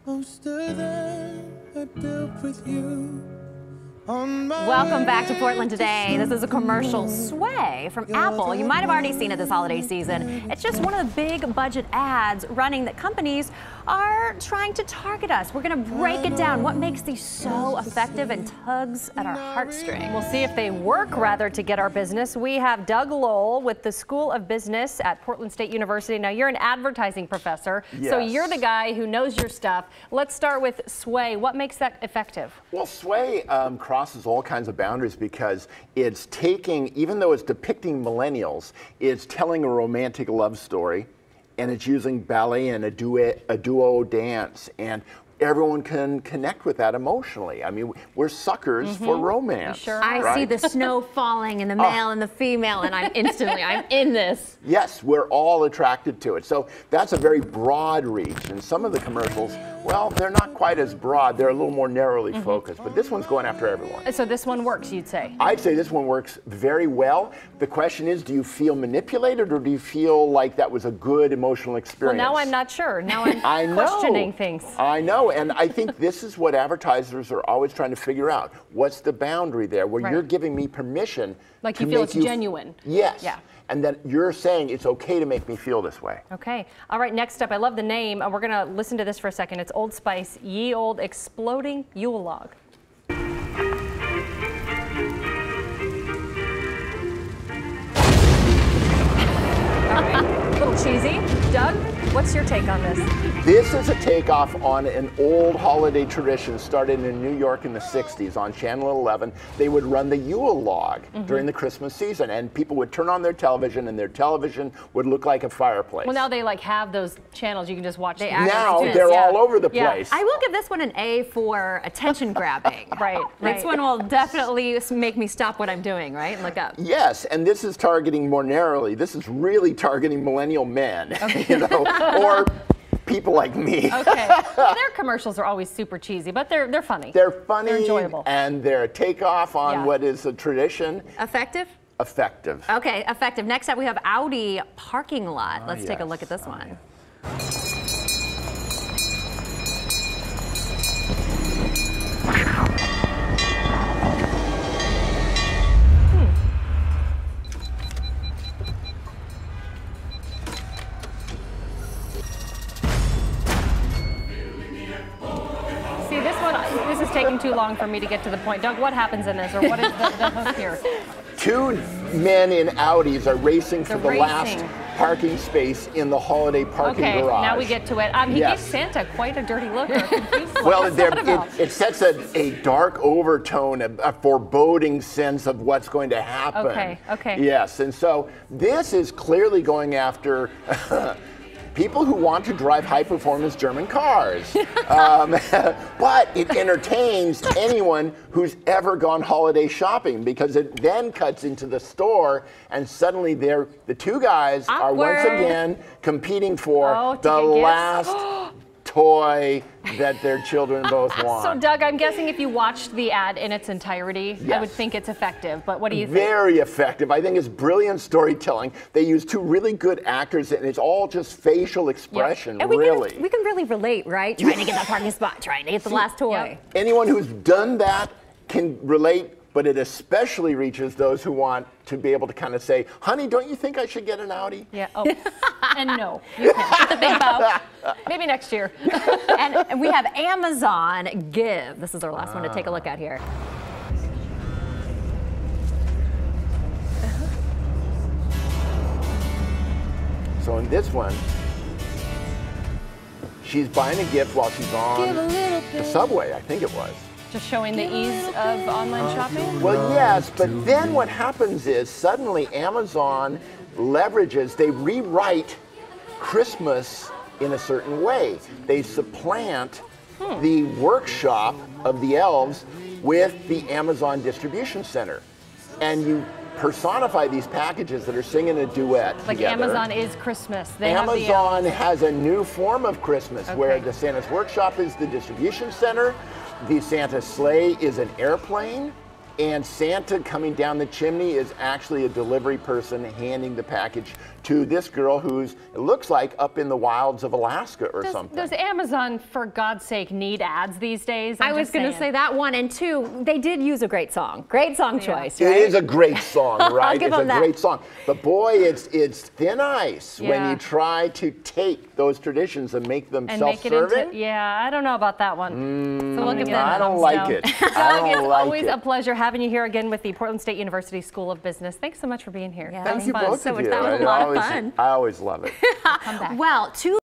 Most of them are built with you. Welcome back to Portland Today. This is a commercial, Sway, from Apple. You might have already seen it this holiday season. It's just one of the big budget ads running that companies are trying to target us. We're going to break it down. What makes these so effective and tugs at our heartstrings? We'll see if they work, rather, to get our business. We have Doug Lowell with the School of Business at Portland State University. Now, you're an advertising professor, so you're the guy who knows your stuff. Let's start with Sway. What makes that effective? Well, Sway crosses all kinds of boundaries because it's taking, even though it's depicting millennials, it's telling a romantic love story, and it's using ballet and a duo dance, and everyone can connect with that emotionally. I mean, we're suckers for romance. Sure. I see the snow falling and the male and the female, and I'm in this. Yes, we're all attracted to it. So that's a very broad reach. And some of the commercials, well, they're not quite as broad. They're a little more narrowly focused. But this one's going after everyone. So this one works, you'd say? I'd say this one works very well. The question is, do you feel manipulated, or do you feel like that was a good emotional experience? Well, now I'm not sure. Now I'm questioning things. I know. And I think this is what advertisers are always trying to figure out. What's the boundary there where you're giving me permission like you feel it's genuine? Yes. Yeah. And then you're saying it's okay to make me feel this way. Okay. All right, next up, I love the name. We're going to listen to this for a second. It's Old Spice, Ye Old Exploding Yule Log. All right. A little cheesy. Doug, what's your take on this? This is a takeoff on an old holiday tradition started in New York in the 60s on Channel 11. They would run the Yule log during the Christmas season, and people would turn on their television, and their television would look like a fireplace. Well, now they have those channels you can just watch. Now they're all over the place. I will give this one an A for attention grabbing. Right. This one will definitely make me stop what I'm doing, right, and look up. Yes, and this is targeting more narrowly. This is really targeting millennial men, you know, or people like me. Okay. Well, their commercials are always super cheesy, but they're funny. They're funny. They're enjoyable. And they're a takeoff on what is a tradition. Effective? Effective. Okay, effective. Next up, we have Audi parking lot. Let's take a look at this one. This is taking too long for me to get to the point. Doug, what happens in this, or what is the hook here? Two men in Audis are racing for the last parking space in the holiday parking garage. Now we get to it. He gave Santa quite a dirty look. Well, it sets a dark overtone, a foreboding sense of what's going to happen. Okay. Yes, and so this is clearly going after people who want to drive high-performance German cars. But it entertains anyone who's ever gone holiday shopping, because it then cuts into the store, and suddenly the two guys are once again competing for the last toy that their children both want. So, Doug, I'm guessing if you watched the ad in its entirety, I would think it's effective. But what do you think? Very effective. I think it's brilliant storytelling. They use two really good actors, and it's all just facial expression, and we can really relate, right? Trying to get that parking spot, trying to get the last toy. Anyone who's done that can relate, but it especially reaches those who want to be able to kind of say, honey, don't you think I should get an Audi? Yeah. Oh. And no, you can't. Think about maybe next year. And we have Amazon Give. This is our last one to take a look at here. So in this one, she's buying a gift while she's on the subway, I think it was. Just showing the ease of online shopping? Well, yes, but then what happens is suddenly Amazon leverages, they rewrite Christmas in a certain way. They supplant the workshop of the elves with the Amazon distribution center. And you personify these packages that are singing a duet together. Amazon is Christmas. Amazon has a new form of Christmas where the Santa's workshop is the distribution center. The Santa sleigh is an airplane, and Santa coming down the chimney is actually a delivery person handing the package to this girl who's, it looks like, up in the wilds of Alaska or something. Does Amazon, for God's sake, need ads these days? I was going to say that one, and two, they did use a great song. Great song choice, It right? is a great song, right? give It's a them that. great song. But boy, it's thin ice when Yeah. you try to take those traditions and make them And make it self-serving. into, yeah, I don't know about that one. So we'll give that I a don't thumbs like down. it. Doug, I don't it's like always it. a pleasure having you here again with the Portland State University School of Business. Thanks so much for being here. Yeah, That Thank was you fun. both So of much- you. that was a lot of I always- fun. I always love it. Well, two